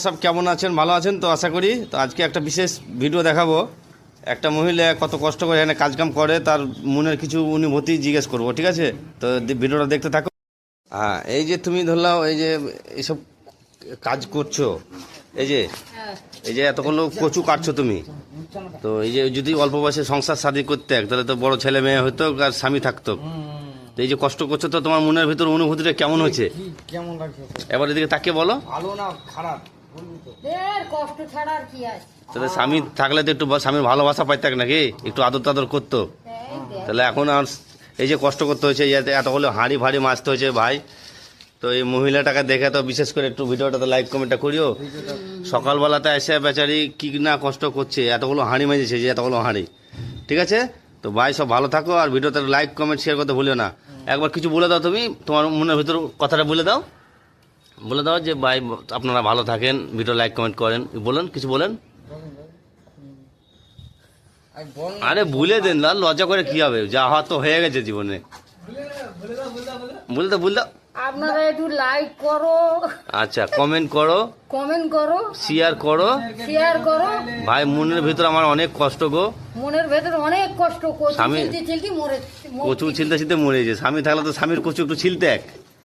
সব কেমন আছেন? ভালো আছেন তো আশা করি। তো আজকে একটা বিশেষ ভিডিও দেখাবো। একটা মহিলা কত কষ্ট করে এখানে কাজকাম করে, তার মনের কিছু অনুভূতি জিজ্ঞেস করবো, ঠিক আছে? তো ভিডিওটা দেখতে থাকো। হ্যাঁ, এই যে তুমি ধরলাও এই যে এইসব কাজ করছো, এই যে এতগুলো কচু কাটছো তুমি, তো এই যে যদি অল্প বয়সে সংসার শাদী করতে তাহলে তো বড় ছেলে মেয়ে হতো আর স্বামী থাকতো। তো এই যে কষ্ট করছো, তো তোমার মনের ভিতর অনুভূতিটা কেমন হয়েছে? কেমন লাগছে? এবার এদিকে তাকে বলো। ভালো না খারাপ? কষ্ট ছাড়া আর কি আছে? তাহলে স্বামী থাকলে তো একটু স্বামীর ভালোবাসা পাইতাক নাকি, একটু আদর তাদর করতো। তাহলে এখন আর এই যে কষ্ট করতে হয়েছে, এতগুলো হাঁড়ি ভাড়ি মাছতে হয়েছে ভাই। তো এই মহিলাটাকে দেখে তো বিশেষ করে একটু ভিডিওটাতে লাইক কমেন্টটা করিও। সকালবেলাতে এসে বেচারি কি না কষ্ট করছে, এতগুলো হাঁড়ি মেজেছে, যে এতগুলো হাঁড়ি, ঠিক আছে? তো ভাই সব ভালো থাকো, আর ভিডিওতে লাইক কমেন্ট শেয়ার করতে ভুলিও না। একবার কিছু বলে দাও, তুমি তোমার মনের ভিতর কথাটা বলে দাও, বলে দাও যে ভাই আপনারা ভালো থাকেন, ভিডিও লাইক কমেন্ট করেন, বলেন কিছু বলেন। আরে ভুলে দেন না, লজ্জা করে কি হবে, যা হওয়ার তো হয়ে গেছে জীবনে। বলতে আপনারা একটু লাইক করো, আচ্ছা কমেন্ট করো, শেয়ার করো। ভাই মনের ভিতর আমার অনেক কষ্ট গো, মনের ভেতরে অনেক কষ্ট। স্বামী কচু ছিলতে ছিলতে মরে গেছে, স্বামী থাকলে তো স্বামীর কচু একটু ছিলতে